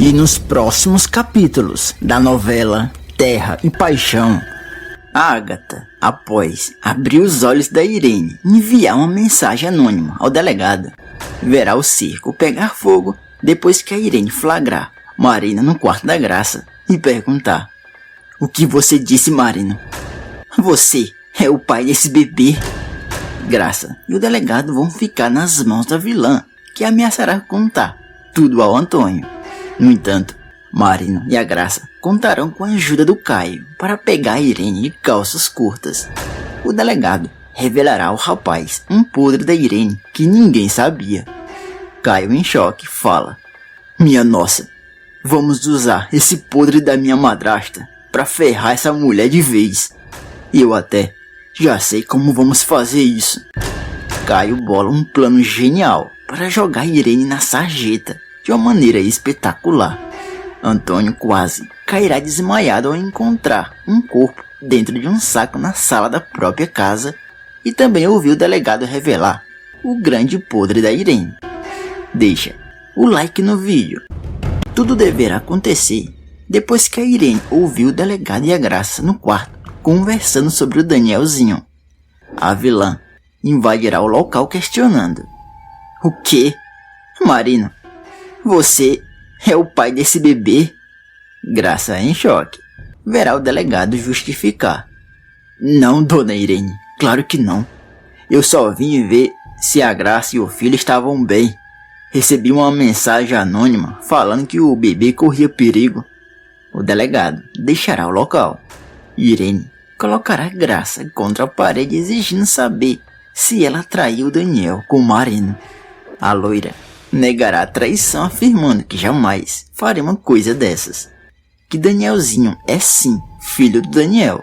E nos próximos capítulos da novela Terra e Paixão, Agatha, após abrir os olhos da Irene e enviar uma mensagem anônima ao delegado, verá o circo pegar fogo depois que a Irene flagrar Marina no quarto da Graça e perguntar: "O que você disse, Marina? Você é o pai desse bebê?" Graça e o delegado vão ficar nas mãos da vilã, que ameaçará contar tudo ao Antônio. No entanto, Marina e a Graça contarão com a ajuda do Caio para pegar a Irene de calças curtas. O delegado revelará ao rapaz um podre da Irene que ninguém sabia. Caio, em choque, fala: "Minha nossa, vamos usar esse podre da minha madrasta para ferrar essa mulher de vez. Eu até já sei como vamos fazer isso." Caio bola um plano genial para jogar a Irene na sarjeta de uma maneira espetacular. Antônio quase cairá desmaiado ao encontrar um corpo dentro de um saco na sala da própria casa e também ouviu o delegado revelar o grande podre da Irene. Deixa o like no vídeo. Tudo deverá acontecer depois que a Irene ouviu o delegado e a Graça no quarto conversando sobre o Danielzinho. A vilã invadirá o local questionando: "O quê? Marina, você é o pai desse bebê?" Graça, em choque, verá o delegado justificar: "Não, dona Irene, claro que não. Eu só vim ver se a Graça e o filho estavam bem. Recebi uma mensagem anônima falando que o bebê corria perigo." O delegado deixará o local. Irene colocará Graça contra a parede exigindo saber se ela traiu Daniel com Marina. A loira negará a traição, afirmando que jamais faria uma coisa dessas. Que Danielzinho é sim filho do Daniel.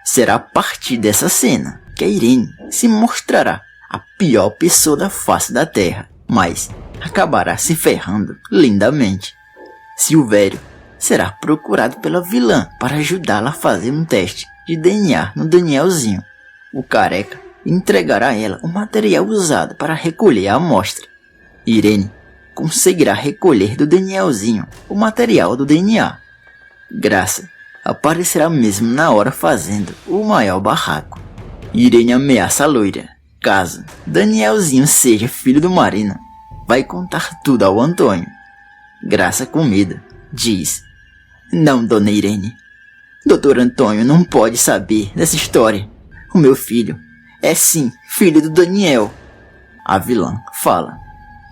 Será a partir dessa cena que a Irene se mostrará a pior pessoa da face da terra, mas acabará se ferrando lindamente. Silvério será procurado pela vilã para ajudá-la a fazer um teste de DNA no Danielzinho. O careca entregará a ela o material usado para recolher a amostra. Irene conseguirá recolher do Danielzinho o material do DNA. Graça aparecerá mesmo na hora fazendo o maior barraco. Irene ameaça a loira: caso Danielzinho seja filho do Marina, vai contar tudo ao Antônio. Graça, com medo, diz: "Não, dona Irene. Doutor Antônio não pode saber dessa história. O meu filho é sim filho do Daniel." A vilã fala: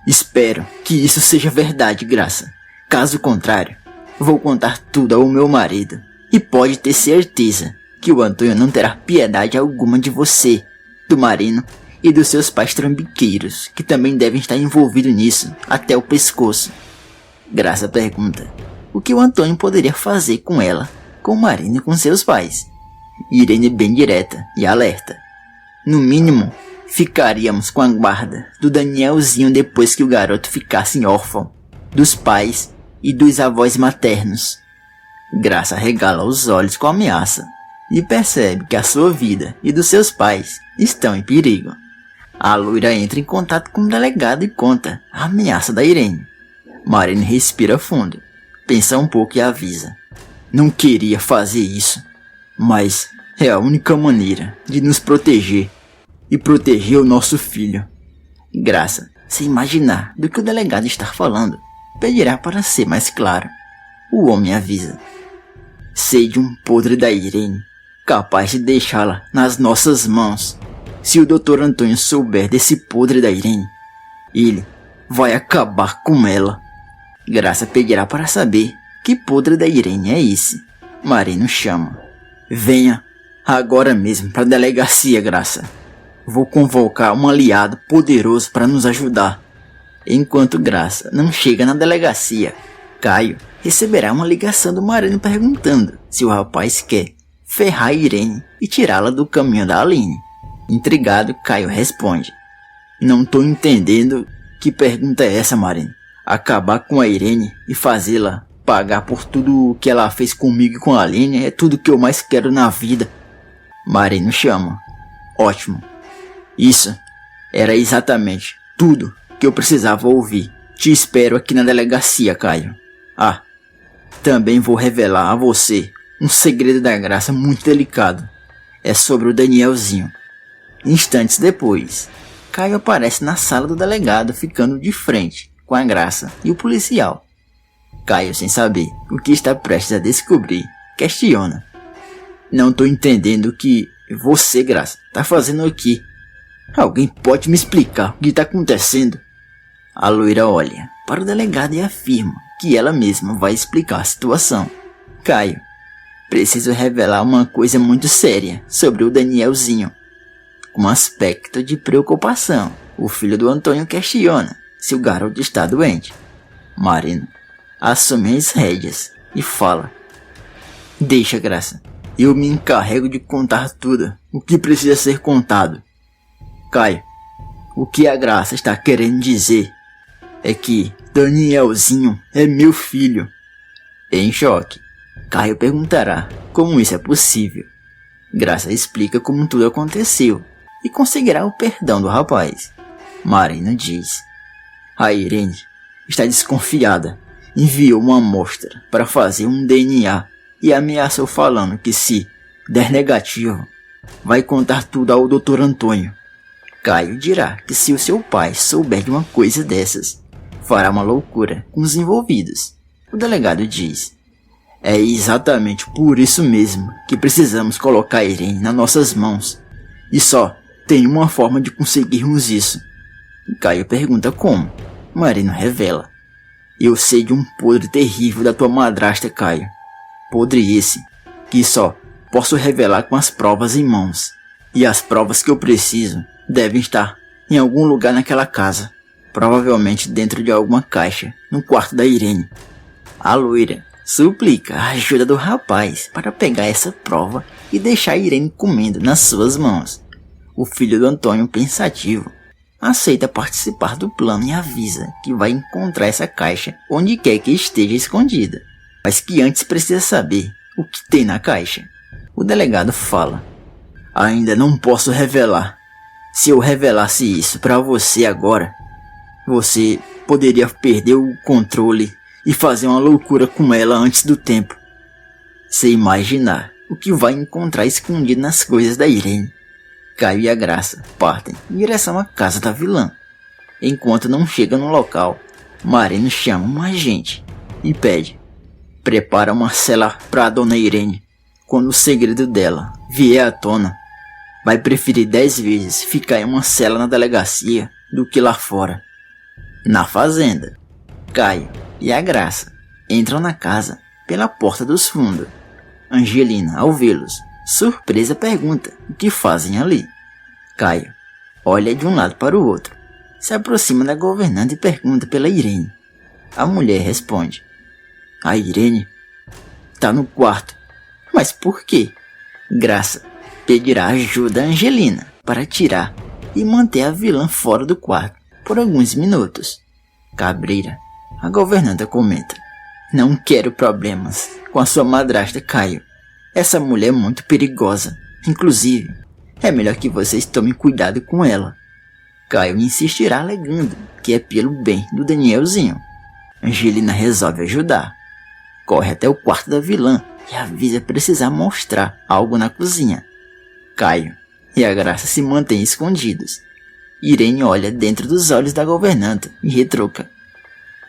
"Espero que isso seja verdade, Graça. Caso contrário, vou contar tudo ao meu marido. E pode ter certeza que o Antônio não terá piedade alguma de você, do Marino e dos seus pais trambiqueiros, que também devem estar envolvidos nisso até o pescoço." Graça pergunta o que o Antônio poderia fazer com ela, com o Marino e com seus pais. Irene bem direta e alerta: "No mínimo, ficaríamos com a guarda do Danielzinho depois que o garoto ficasse órfão dos pais e dos avós maternos." Graça regala os olhos com a ameaça e percebe que a sua vida e dos seus pais estão em perigo. A loira entra em contato com o delegado e conta a ameaça da Irene. Marina respira fundo, pensa um pouco e avisa: "Não queria fazer isso, mas é a única maneira de nos proteger e proteger o nosso filho." Graça, sem imaginar do que o delegado está falando, pedirá para ser mais claro. O homem avisa: "Sei de um podre da Irene, capaz de deixá-la nas nossas mãos. Se o Dr. Antônio souber desse podre da Irene, ele vai acabar com ela." Graça pedirá para saber que podre da Irene é esse. Marino chama: "Venha agora mesmo para a delegacia, Graça. Vou convocar um aliado poderoso para nos ajudar." Enquanto Graça não chega na delegacia, Caio receberá uma ligação do Marino perguntando se o rapaz quer ferrar a Irene e tirá-la do caminho da Aline. Intrigado, Caio responde: "Não tô entendendo que pergunta é essa, Marino. Acabar com a Irene e fazê-la pagar por tudo o que ela fez comigo e com a Aline é tudo que eu mais quero na vida." Marino chama: "Ótimo. Isso era exatamente tudo que eu precisava ouvir. Te espero aqui na delegacia, Caio." Ah, também vou revelar a você um segredo da Graça muito delicado. É sobre o Danielzinho. Instantes depois, Caio aparece na sala do delegado, ficando de frente com a Graça e o policial. Caio, sem saber o que está prestes a descobrir, questiona. Não tô entendendo o que você, Graça, tá fazendo aqui. Alguém pode me explicar o que está acontecendo? A loira olha para o delegado e afirma que ela mesma vai explicar a situação. Caio, preciso revelar uma coisa muito séria sobre o Danielzinho. Com aspecto de preocupação, o filho do Antônio questiona se o garoto está doente. Marino assume as rédeas e fala. Deixa, Graça. Eu me encarrego de contar tudo o que precisa ser contado. Caio, o que a Graça está querendo dizer é que Danielzinho é meu filho. Em choque, Caio perguntará como isso é possível. Graça explica como tudo aconteceu e conseguirá o perdão do rapaz. Marina diz. A Irene está desconfiada. Enviou uma amostra para fazer um DNA e ameaçou falando que se der negativo, vai contar tudo ao Dr. Antônio. Caio dirá que se o seu pai souber de uma coisa dessas, fará uma loucura com os envolvidos. O delegado diz. É exatamente por isso mesmo que precisamos colocar a Irene nas nossas mãos. E só tem uma forma de conseguirmos isso. Caio pergunta como. Marino revela. Eu sei de um podre terrível da tua madrasta, Caio. Podre esse que só posso revelar com as provas em mãos. E as provas que eu preciso devem estar em algum lugar naquela casa. Provavelmente dentro de alguma caixa, no quarto da Irene. A loira suplica a ajuda do rapaz para pegar essa prova e deixar a Irene comendo nas suas mãos. O filho do Antônio, pensativo, aceita participar do plano e avisa que vai encontrar essa caixa onde quer que esteja escondida, mas que antes precisa saber o que tem na caixa. O delegado fala. Ainda não posso revelar. Se eu revelasse isso para você agora, você poderia perder o controle e fazer uma loucura com ela antes do tempo. Sem imaginar o que vai encontrar escondido nas coisas da Irene. Caio e a Graça partem em direção à casa da vilã. Enquanto não chega no local, Marino chama um agente e pede. Prepara uma cela para a dona Irene. Quando o segredo dela vier à tona, vai preferir 10 vezes ficar em uma cela na delegacia do que lá fora. Na fazenda, Caio e a Graça entram na casa pela porta dos fundos. Angelina, ao vê-los, surpresa, pergunta o que fazem ali. Caio olha de um lado para o outro, se aproxima da governanta e pergunta pela Irene. A mulher responde. A Irene está no quarto. Mas por quê? Graça pedirá ajuda a Angelina para tirar e manter a vilã fora do quarto por alguns minutos. Cabreira, a governanta comenta. Não quero problemas com a sua madrasta, Caio. Essa mulher é muito perigosa. Inclusive, é melhor que vocês tomem cuidado com ela. Caio insistirá alegando que é pelo bem do Danielzinho. Angelina resolve ajudar. Corre até o quarto da vilã e avisa precisar mostrar algo na cozinha. Caio e a Graça se mantêm escondidos. Irene olha dentro dos olhos da governanta e retruca.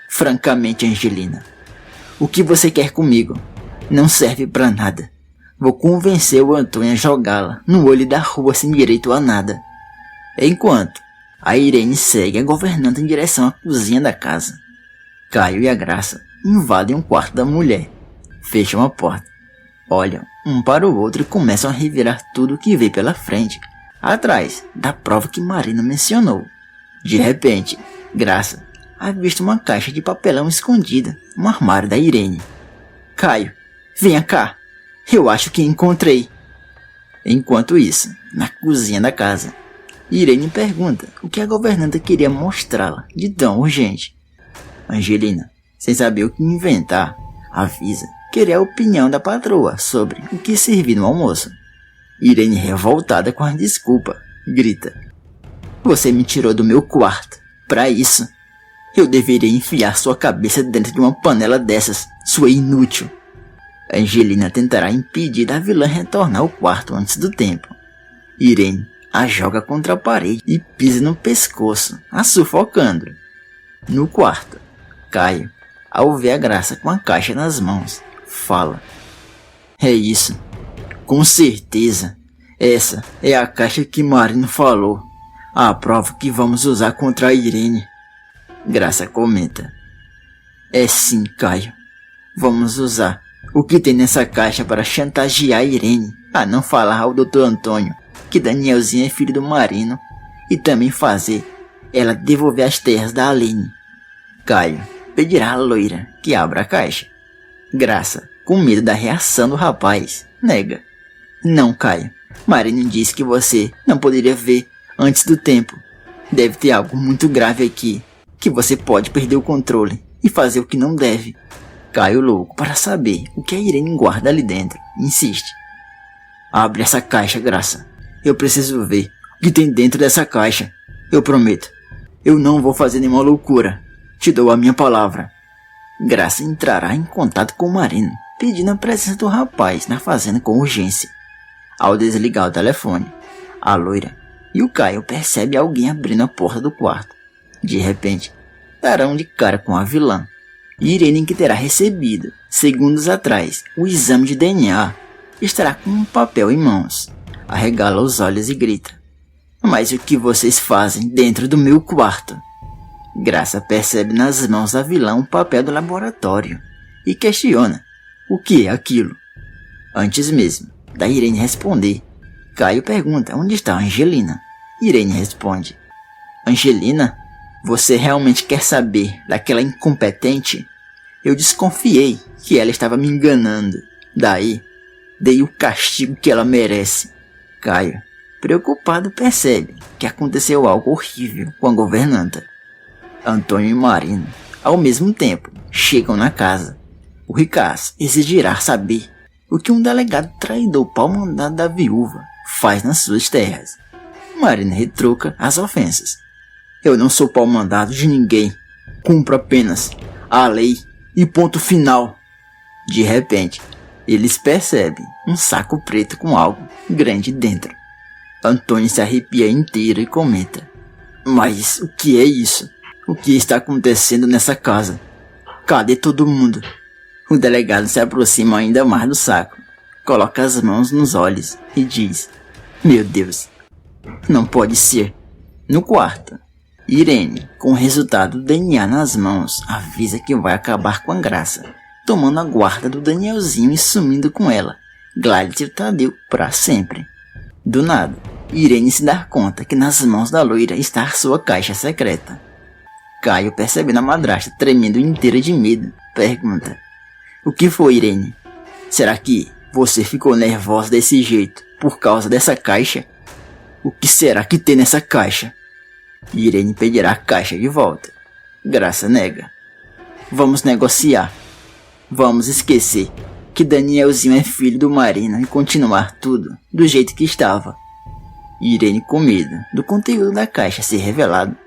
Francamente, Angelina, o que você quer comigo não serve pra nada. Vou convencer o Antônio a jogá-la no olho da rua sem direito a nada. Enquanto a Irene segue a governanta em direção à cozinha da casa. Caio e a Graça invadem o quarto da mulher, fecham a porta, olham um para o outro e começam a revirar tudo o que vê pela frente, atrás da prova que Marina mencionou. De repente, Graça avista uma caixa de papelão escondida no armário da Irene. Caio, venha cá, eu acho que encontrei. Enquanto isso, na cozinha da casa, Irene pergunta o que a governanta queria mostrá-la de tão urgente. Angelina, sem saber o que inventar, avisa querer a opinião da patroa sobre o que servir no almoço. Irene, revoltada com a desculpa, grita. Você me tirou do meu quarto. Pra isso. Eu deveria enfiar sua cabeça dentro de uma panela dessas, sua inútil. Angelina tentará impedir a vilã retornar ao quarto antes do tempo. Irene a joga contra a parede e pisa no pescoço, a sufocando. No quarto, Caio, ao ver a Graça com a caixa nas mãos, fala: "É isso. Com certeza. Essa é a caixa que Marino falou. A prova que vamos usar contra a Irene." Graça comenta: "É sim, Caio. Vamos usar o que tem nessa caixa para chantagear a Irene a não falar ao Dr. Antônio que Danielzinho é filho do Marino e também fazer ela devolver as terras da Aline." Caio pedirá à loira que abra a caixa. Graça, com medo da reação do rapaz, nega: "Não, Caio. Marino disse que você não poderia ver antes do tempo. Deve ter algo muito grave aqui, que você pode perder o controle e fazer o que não deve." Caio, louco para saber o que a Irene guarda ali dentro, insiste: "Abre essa caixa, Graça. Eu preciso ver o que tem dentro dessa caixa. Eu prometo. Eu não vou fazer nenhuma loucura. Te dou a minha palavra." Graça entrará em contato com o Marino, pedindo a presença do rapaz na fazenda com urgência. Ao desligar o telefone, a loira e o Caio percebem alguém abrindo a porta do quarto. De repente, darão de cara com a vilã. Irene, que terá recebido, segundos atrás, o exame de DNA, estará com um papel em mãos. Arregala os olhos e grita: "Mas o que vocês fazem dentro do meu quarto?" Graça percebe nas mãos da vilã um papel do laboratório e questiona: o que é aquilo? Antes mesmo da Irene responder, Caio pergunta onde está Angelina. Irene responde: "Angelina? Você realmente quer saber daquela incompetente? Eu desconfiei que ela estava me enganando. Daí, dei o castigo que ela merece." Caio, preocupado, percebe que aconteceu algo horrível com a governanta. Antônio e Marino, ao mesmo tempo, chegam na casa. O ricaço exigirá saber o que um delegado traidor pau-mandado da viúva faz nas suas terras. Marino retruca as ofensas: "Eu não sou pau-mandado de ninguém. Cumpro apenas a lei e ponto final." De repente, eles percebem um saco preto com algo grande dentro. Antônio se arrepia inteiro e comenta: "Mas o que é isso? O que está acontecendo nessa casa? Cadê todo mundo?" O delegado se aproxima ainda mais do saco, coloca as mãos nos olhos e diz: "Meu Deus, não pode ser." No quarto, Irene, com o resultado do DNA nas mãos, avisa que vai acabar com a Graça, tomando a guarda do Danielzinho e sumindo com ela, Gladys e o Tadeu, para sempre. Do nada, Irene se dá conta que nas mãos da loira está a sua caixa secreta. Caio, percebendo a madrasta tremendo inteira de medo, pergunta: "O que foi, Irene? Será que você ficou nervosa desse jeito por causa dessa caixa? O que será que tem nessa caixa?" Irene pedirá a caixa de volta. Graça nega: "Vamos negociar. Vamos esquecer que Danielzinho é filho do Marino e continuar tudo do jeito que estava." Irene, com medo do conteúdo da caixa ser revelado,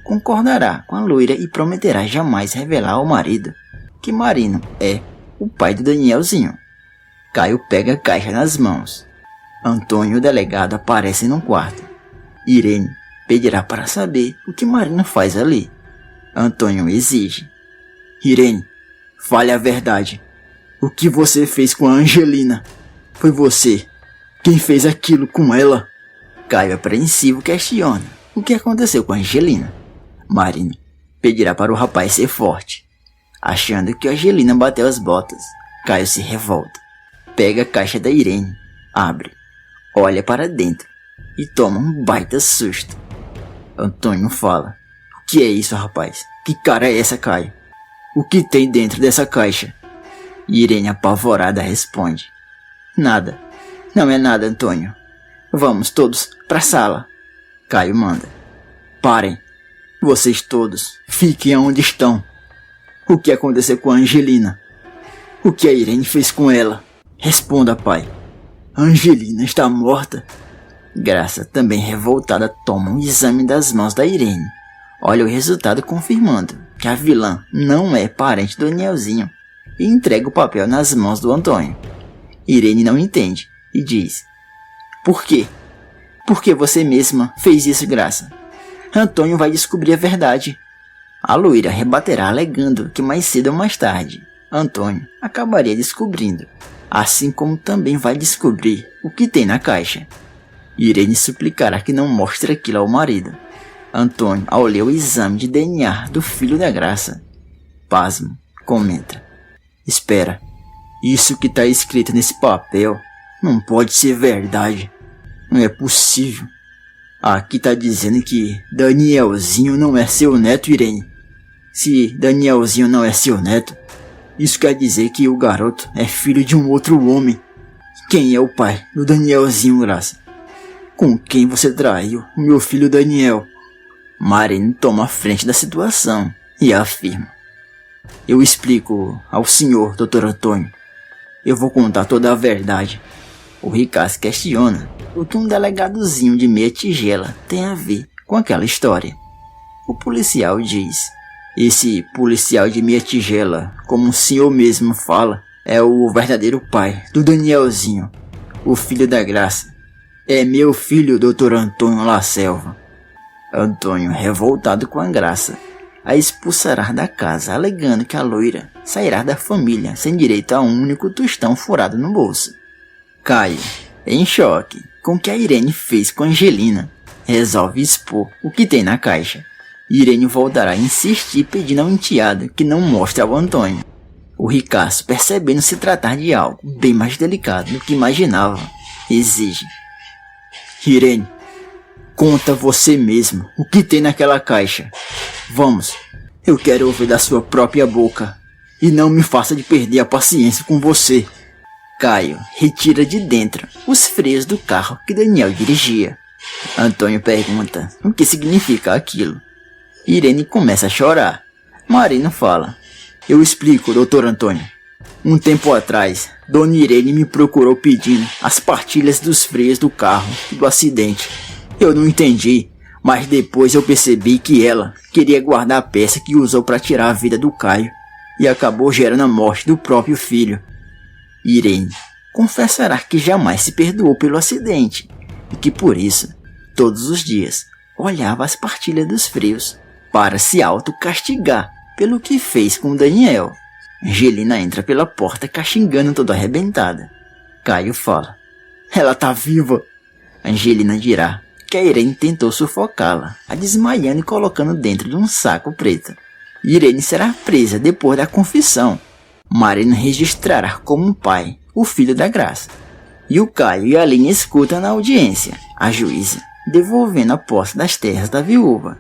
concordará com a loira e prometerá jamais revelar ao marido que Marino é o pai do Danielzinho. Caio pega a caixa nas mãos. Antônio e o delegado aparecem no quarto. Irene pedirá para saber o que Marino faz ali. Antônio exige: "Irene, fale a verdade. O que você fez com a Angelina? Foi você quem fez aquilo com ela?" Caio, apreensivo, questiona o que aconteceu com a Angelina. Marino pedirá para o rapaz ser forte. Achando que a Angelina bateu as botas, Caio se revolta. Pega a caixa da Irene, abre, olha para dentro e toma um baita susto. Antônio fala: "O que é isso, rapaz? Que cara é essa, Caio? O que tem dentro dessa caixa?" Irene, apavorada, responde: "Nada. Não é nada, Antônio. Vamos todos para a sala." Caio manda: "Parem. Vocês todos fiquem onde estão. O que aconteceu com a Angelina? O que a Irene fez com ela? Responda, pai. A Angelina está morta." Graça, também revoltada, toma um exame das mãos da Irene. Olha o resultado confirmando que a vilã não é parente do Danielzinho e entrega o papel nas mãos do Antônio. Irene não entende e diz: Por quê? Por que você mesma fez isso, Graça? Antônio vai descobrir a verdade. A loira rebaterá alegando que mais cedo ou mais tarde, Antônio acabaria descobrindo, assim como também vai descobrir o que tem na caixa. Irene suplicará que não mostre aquilo ao marido. Antônio, ao ler o exame de DNA do filho da Graça, pasmo, comenta: Espera, isso que está escrito nesse papel não pode ser verdade. Não é possível. Aqui está dizendo que Danielzinho não é seu neto, Irene. Se Danielzinho não é seu neto, isso quer dizer que o garoto é filho de um outro homem. Quem é o pai do Danielzinho, Graça? Com quem você traiu o meu filho Daniel? Marina toma a frente da situação e afirma: Eu explico ao senhor, Dr. Antônio. Eu vou contar toda a verdade. O Ricardo questiona o que um delegadozinho de meia tigela tem a ver com aquela história. O policial diz: Esse policial de meia tigela, como o senhor mesmo fala, é o verdadeiro pai do Danielzinho, o filho da Graça. É meu filho, Dr. Antônio La Selva. Antônio, revoltado com a Graça, a expulsará da casa, alegando que a loira sairá da família sem direito a um único tostão furado no bolso. Caio, em choque com o que a Irene fez com Angelina, resolve expor o que tem na caixa. Irene voltará a insistir pedindo ao enteado que não mostre ao Antônio. O Ricardo, percebendo se tratar de algo bem mais delicado do que imaginava, exige: Irene, conta você mesmo o que tem naquela caixa. Vamos, eu quero ouvir da sua própria boca e não me faça de perder a paciência com você. Caio retira de dentro os freios do carro que Daniel dirigia. Antônio pergunta o que significa aquilo. Irene começa a chorar. Marina fala: Eu explico, Dr. Antônio. Um tempo atrás, Dona Irene me procurou pedindo as partilhas dos freios do carro do acidente. Eu não entendi, mas depois eu percebi que ela queria guardar a peça que usou para tirar a vida do Caio e acabou gerando a morte do próprio filho. Irene confessará que jamais se perdoou pelo acidente e que por isso, todos os dias, olhava as partilhas dos freios para se autocastigar pelo que fez com Daniel. Angelina entra pela porta caxingando toda arrebentada. Caio fala: Ela tá viva. Angelina dirá que a Irene tentou sufocá-la, a desmaiando e colocando dentro de um saco preto. Irene será presa depois da confissão. Marina registrará como um pai o filho da Graça. E o Caio e a Aline escutam na audiência a juíza devolvendo a posse das terras da viúva.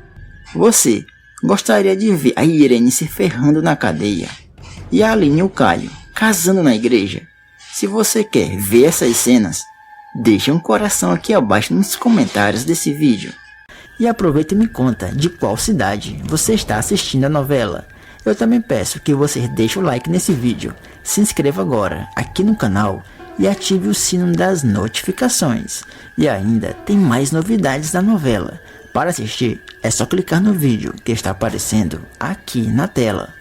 Você gostaria de ver a Irene se ferrando na cadeia e a Aline e o Caio casando na igreja? Se você quer ver essas cenas, deixe um coração aqui abaixo nos comentários desse vídeo. E aproveita e me conta de qual cidade você está assistindo a novela. Eu também peço que você deixe o like nesse vídeo, se inscreva agora aqui no canal e ative o sino das notificações. E ainda tem mais novidades da novela. Para assistir, é só clicar no vídeo que está aparecendo aqui na tela.